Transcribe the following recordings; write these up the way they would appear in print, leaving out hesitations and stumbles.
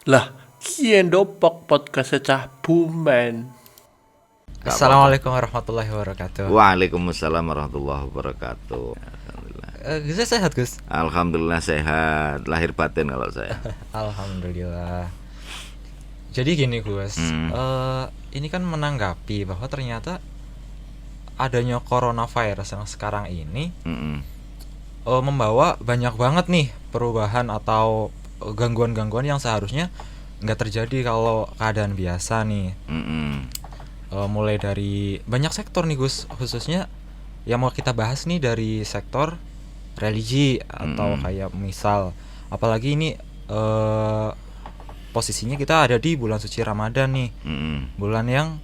Lah, kien dopok podcast cah bumen. Assalamualaikum warahmatullahi wabarakatuh. Waalaikumsalam warahmatullahi wabarakatuh. Alhamdulillah. Gus sehat Gus? Alhamdulillah sehat, lahir batin kalau saya. Alhamdulillah. Jadi gini Gus, ini kan menanggapi bahwa ternyata adanya coronavirus yang sekarang ini membawa banyak banget nih perubahan atau gangguan-gangguan yang seharusnya nggak terjadi kalau keadaan biasa nih. Mulai dari banyak sektor nih Gus, khususnya yang mau kita bahas nih dari sektor religi atau kayak misal, apalagi ini posisinya kita ada di bulan suci Ramadan nih, bulan yang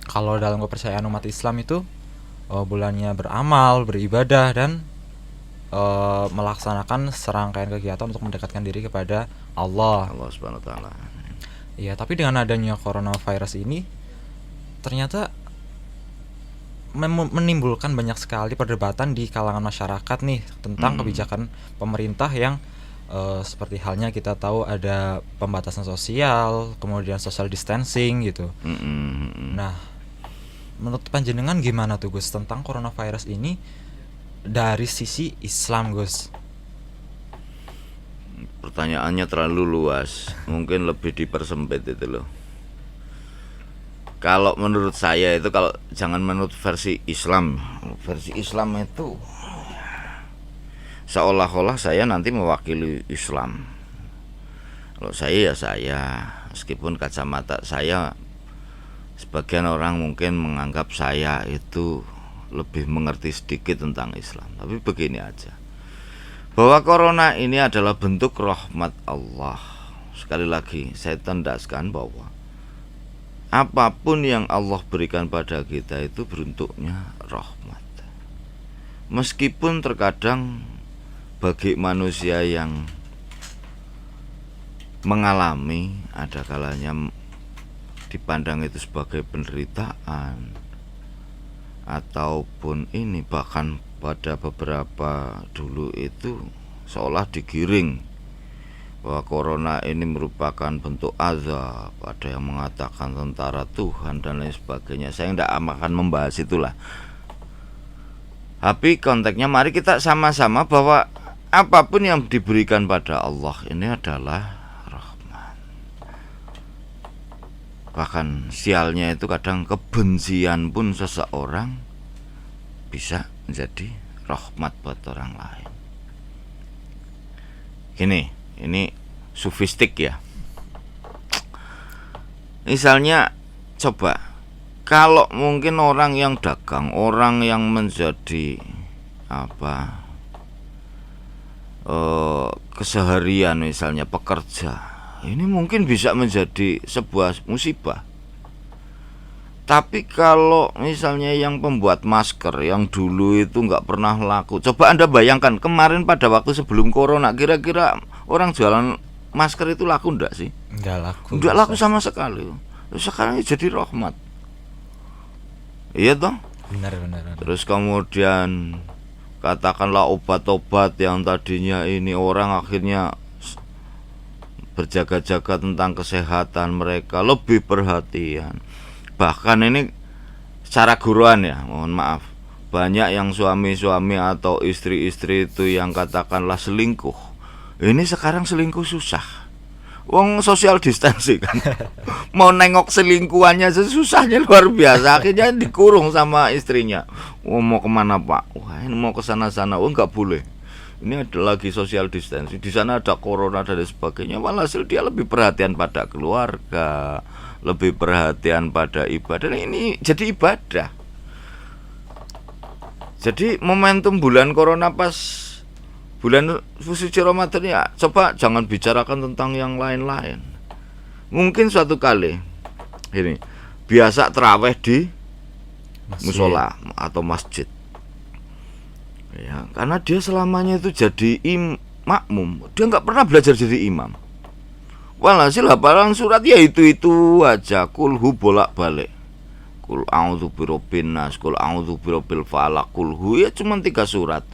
kalau dalam kepercayaan umat Islam itu bulannya beramal, beribadah dan melaksanakan serangkaian kegiatan untuk mendekatkan diri kepada Allah Subhanahu wa taala. Iya, tapi dengan adanya coronavirus ini ternyata menimbulkan banyak sekali perdebatan di kalangan masyarakat nih tentang kebijakan pemerintah yang seperti halnya kita tahu ada pembatasan sosial, kemudian social distancing gitu. Nah, menurut panjenengan gimana tuh Gus tentang coronavirus ini dari sisi Islam Gus? Pertanyaannya terlalu luas, mungkin lebih dipersempit itu loh. Kalau menurut saya itu, kalau jangan menurut versi Islam itu seolah-olah saya nanti mewakili Islam. Kalau saya ya saya, meskipun kacamata saya sebagian orang mungkin menganggap saya itu lebih mengerti sedikit tentang Islam. Tapi begini aja, bahwa corona ini adalah bentuk rahmat Allah. Sekali lagi saya tandaskan bahwa apapun yang Allah berikan pada kita itu bentuknya rahmat. Meskipun terkadang bagi manusia yang mengalami, ada kalanya dipandang itu sebagai penderitaan, ataupun ini bahkan pada beberapa dulu itu seolah digiring bahwa corona ini merupakan bentuk azab, ada yang mengatakan tentara Tuhan dan lain sebagainya. Saya tidak akan membahas itulah. Tapi konteksnya mari kita sama-sama bahwa apapun yang diberikan pada Allah ini adalah rahmat. Bahkan sialnya itu kadang kebencian pun seseorang bisa menjadi rahmat buat orang lain. Ini sufistik ya. Misalnya coba, kalau mungkin orang yang dagang, orang yang menjadi keseharian misalnya pekerja, ini mungkin bisa menjadi sebuah musibah. Tapi kalau misalnya yang pembuat masker yang dulu itu nggak pernah laku, coba Anda bayangkan kemarin pada waktu sebelum corona, kira-kira orang jualan masker itu laku enggak sih? Enggak laku sama sekali. Sekarang jadi rahmat. Iya toh? Benar. Terus kemudian katakanlah obat-obat yang tadinya ini orang akhirnya berjaga-jaga tentang kesehatan mereka, lebih perhatian. Bahkan ini secara guruan ya, mohon maaf, banyak yang suami-suami atau istri-istri itu yang katakanlah selingkuh. Ini sekarang selingkuh susah. Wong social distancing kan. Mau nengok selingkuhannya susahnya luar biasa. Akhirnya dikurung sama istrinya. Mau kemana Pak? Wah, ini mau ke sana-sana. Oh, nggak boleh. Ini ada lagi social distancing. Di sana ada corona dan sebagainya. Walhasil dia lebih perhatian pada keluarga, lebih perhatian pada ibadah. Ini jadi ibadah. Jadi momentum bulan corona pas bulan suci Ramadan ya, coba jangan bicarakan tentang yang lain-lain. Mungkin suatu kali ini biasa terawih di musola atau masjid. Ya, karena dia selamanya itu jadi makmum, dia nggak pernah belajar jadi imam. Walhasil hafalan surat ya itu aja, kulhu bolak-balik. Kul a'udzu birabbin nas, kul a'udzu birabbil falaq, kulhu ya cuma 3 surat.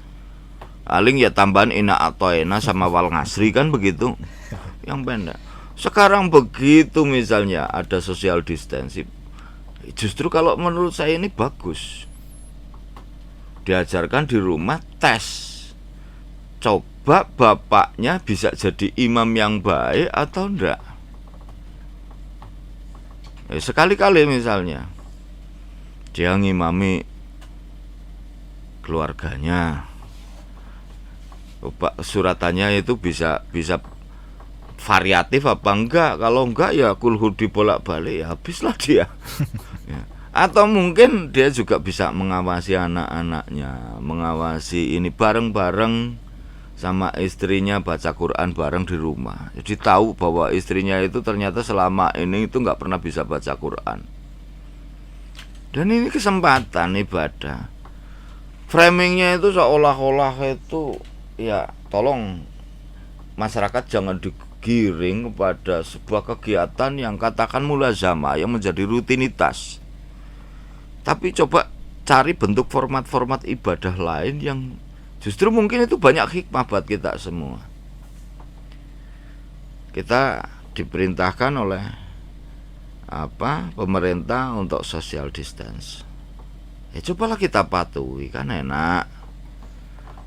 Paling ya tambahan ina atoena sama wal ngasri kan begitu. Yang pendek. Sekarang begitu misalnya ada social distancing, justru kalau menurut saya ini bagus. Diajarkan di rumah, tes. Coba bapaknya bisa jadi imam yang baik atau enggak. Sekali-kali misalnya dia ngimami keluarganya, suratannya itu bisa variatif apa enggak. Kalau enggak ya kulhu dibolak-balik, ya habislah dia. Ya. Atau mungkin dia juga bisa mengawasi anak-anaknya, mengawasi ini bareng-bareng sama istrinya, baca Quran bareng di rumah. Jadi tahu bahwa istrinya itu ternyata selama ini itu nggak pernah bisa baca Quran. Dan ini kesempatan ibadah. Framingnya itu seolah-olah itu, ya tolong masyarakat jangan digiring kepada sebuah kegiatan yang katakan mulazamah, yang menjadi rutinitas. Tapi coba cari bentuk format-format ibadah lain yang justru mungkin itu banyak hikmah buat kita semua. Kita diperintahkan oleh pemerintah untuk social distance. Ya cobalah kita patuhi, kan enak.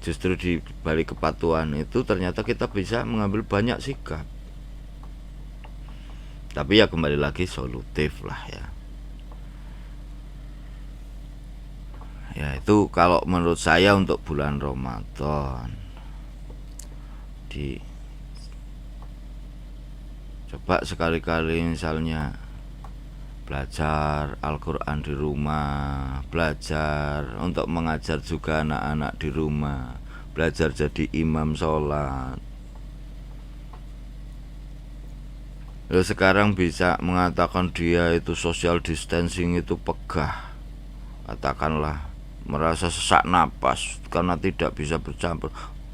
Justru di balik kepatuhan itu ternyata kita bisa mengambil banyak sikap. Tapi ya kembali lagi solutif lah ya. Ya itu kalau menurut saya untuk bulan Ramadan. Coba sekali-kali misalnya belajar Al-Quran di rumah, belajar untuk mengajar juga anak-anak di rumah, belajar jadi imam sholat. Lalu sekarang bisa mengatakan dia itu social distancing itu pegah, katakanlah merasa sesak napas karena tidak bisa bercampur.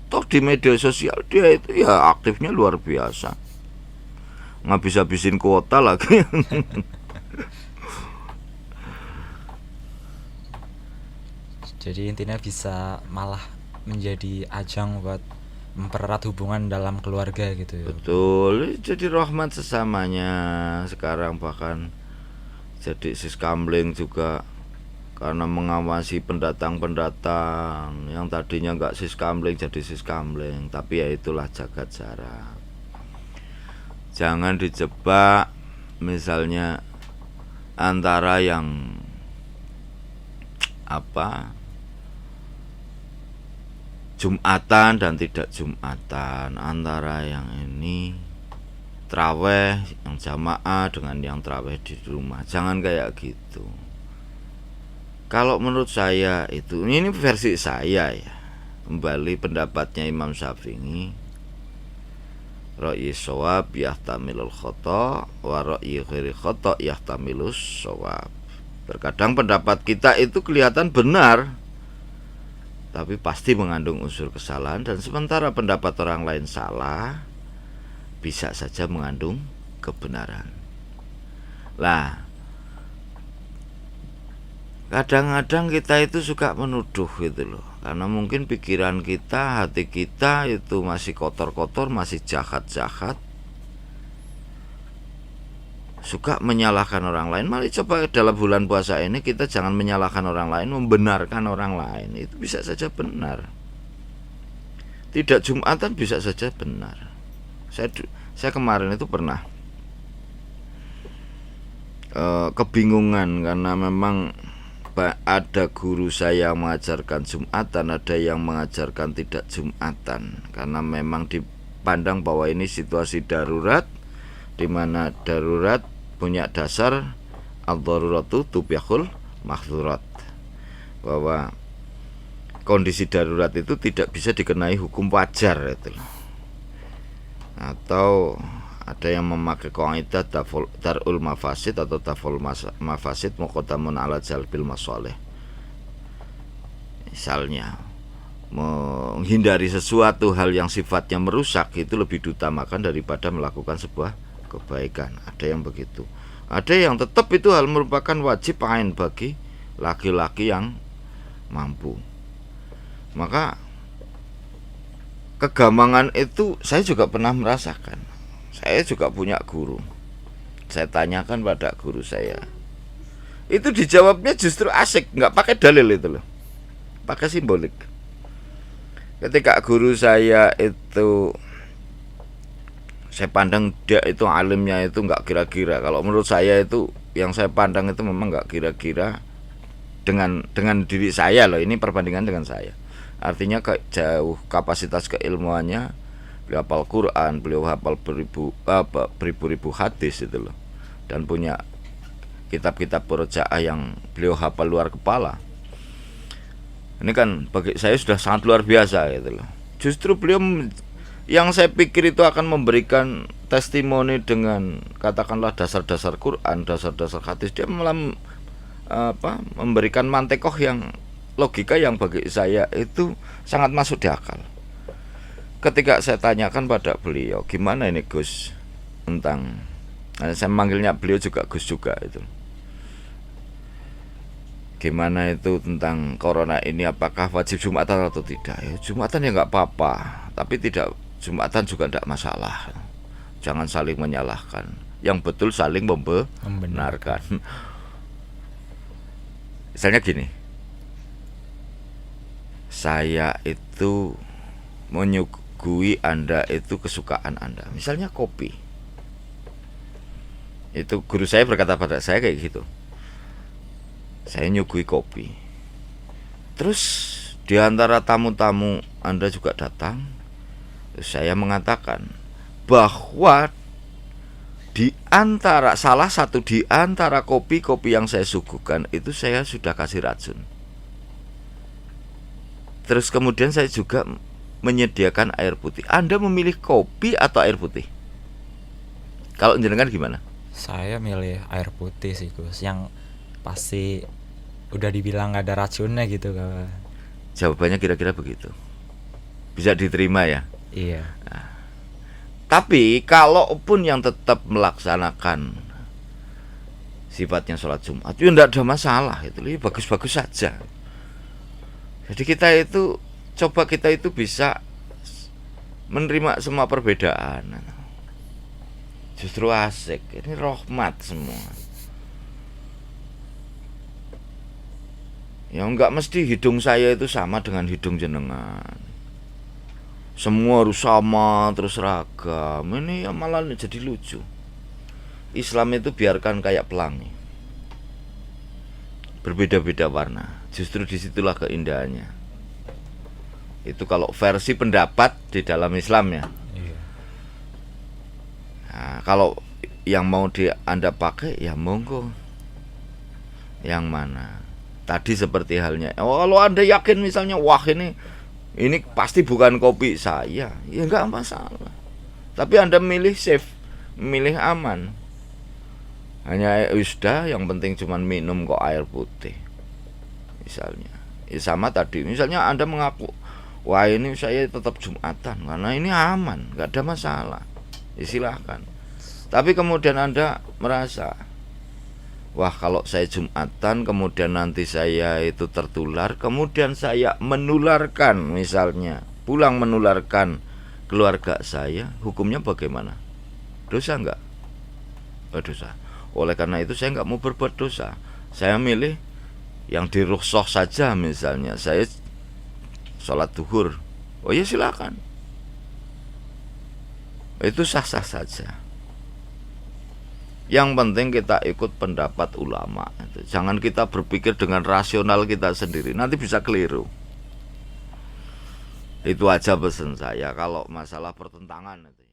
Toh di media sosial dia itu ya aktifnya luar biasa, ngabis-habisin kuota lagi. Jadi intinya bisa malah menjadi ajang buat mempererat hubungan dalam keluarga gitu ya. Betul, jadi rahmat sesamanya. Sekarang bahkan jadi siskamling juga, karena mengawasi pendatang-pendatang yang tadinya nggak siskamling jadi siskamling. Tapi ya itulah jaga jarak. Jangan dijebak misalnya antara yang Jumatan dan tidak Jumatan, antara yang ini traweh yang jamaah dengan yang traweh di rumah. Jangan kayak gitu. Kalau menurut saya itu, ini versi saya ya, kembali pendapatnya Imam Syafi'i, ra'yi shawab yahtamilul khata wa ra'yi ghairi khata yahtamilus shawab. Terkadang pendapat kita itu kelihatan benar, tapi pasti mengandung unsur kesalahan. Dan sementara pendapat orang lain salah, bisa saja mengandung kebenaran. Lah, kadang-kadang kita itu suka menuduh gitu loh, karena mungkin pikiran kita, hati kita itu masih kotor-kotor, masih jahat-jahat, suka menyalahkan orang lain. Mari coba dalam bulan puasa ini kita jangan menyalahkan orang lain, membenarkan orang lain. Itu bisa saja benar. Tidak Jumatan bisa saja benar. Saya kemarin itu pernah kebingungan karena memang ada guru saya yang mengajarkan Jumatan, ada yang mengajarkan tidak Jumatan, karena memang dipandang bahwa ini situasi darurat, di mana darurat punya dasar ad-daruratu tubihul mahzurat, bahwa kondisi darurat itu tidak bisa dikenai hukum wajar itu. Atau ada yang memakai kaidah darul mafasid atau taful mafasid muqaddamun ala jalbil masalih. Misalnya menghindari sesuatu hal yang sifatnya merusak itu lebih diutamakan daripada melakukan sebuah kebaikan. Ada yang begitu. Ada yang tetap itu hal merupakan wajib ain bagi laki-laki yang mampu. Maka kegamangan itu saya juga pernah merasakan. Saya juga punya guru. Saya tanyakan pada guru saya. Itu dijawabnya justru asik, nggak pakai dalil itu loh. Pakai simbolik. Ketika guru saya itu, saya pandang dia itu alimnya itu nggak kira-kira. Kalau menurut saya itu, yang saya pandang itu memang nggak kira-kira dengan diri saya loh. Ini perbandingan dengan saya. Artinya jauh kapasitas keilmuannya. Beliau hafal Quran, beliau hafal beribu-ribu hadis itu loh. Dan punya kitab-kitab murojaah yang beliau hafal luar kepala. Ini kan bagi saya sudah sangat luar biasa gitu loh. Justru beliau yang saya pikir itu akan memberikan testimoni dengan katakanlah dasar-dasar Quran, dasar-dasar hadis, dia malah memberikan mantekoh yang logika yang bagi saya itu sangat masuk di akal. Ketika saya tanyakan pada beliau, gimana ini Gus tentang, saya manggilnya beliau juga Gus juga itu, gimana itu tentang corona ini, apakah wajib Jumatan atau tidak? Ya, Jumatan ya nggak apa-apa, tapi tidak Jumatan juga tidak masalah. Jangan saling menyalahkan, yang betul saling membenarkan. Misalnya gini, saya itu menyuguhi Anda itu kesukaan Anda, misalnya kopi. Itu guru saya berkata pada saya kayak gitu. Saya nyuguhi kopi. Terus di antara tamu-tamu Anda juga datang. Terus saya mengatakan bahwa di antara salah satu di antara kopi-kopi yang saya suguhkan itu saya sudah kasih racun. Terus kemudian saya juga menyediakan air putih. Anda memilih kopi atau air putih? Kalau jenengan gimana? Saya milih air putih sih Gus, yang pasti udah dibilang gak ada racunnya gitu kawan. Jawabannya kira-kira begitu. Bisa diterima ya? Iya. Nah, tapi kalaupun yang tetap melaksanakan sifatnya sholat Jumat, itu tidak ada masalah, itu bagus-bagus saja. Jadi kita itu bisa menerima semua perbedaan. Justru asik, ini rahmat semua. Ya enggak mesti hidung saya itu sama dengan hidung jenengan. Semua harus sama terus ragam. Ini ya malah jadi lucu. Islam itu biarkan kayak pelangi, berbeda-beda warna. Justru disitulah keindahannya. Itu kalau versi pendapat di dalam Islam ya. Iya. Nah, kalau yang mau Anda pakai ya monggo. Yang mana? Tadi seperti halnya, kalau Anda yakin misalnya, wah ini pasti bukan kopi saya, ya enggak masalah. Tapi Anda milih safe, milih aman. Hanya sudah, yang penting cuma minum kok air putih. Misalnya, ya sama tadi. Misalnya Anda mengaku, wah ini saya tetap Jumatan karena ini aman, enggak ada masalah. Ya silahkan. Tapi kemudian Anda merasa, wah kalau saya Jumatan kemudian nanti saya itu tertular, kemudian saya menularkan, misalnya pulang menularkan keluarga saya, hukumnya bagaimana? Dosa enggak? Dosa. Oleh karena itu saya enggak mau berbuat dosa. Saya milih yang di rukhsah saja, misalnya saya sholat duhur. Oh ya silakan. Itu sah-sah saja. Yang penting kita ikut pendapat ulama. Jangan kita berpikir dengan rasional kita sendiri, nanti bisa keliru. Itu aja pesan saya kalau masalah pertentangan itu.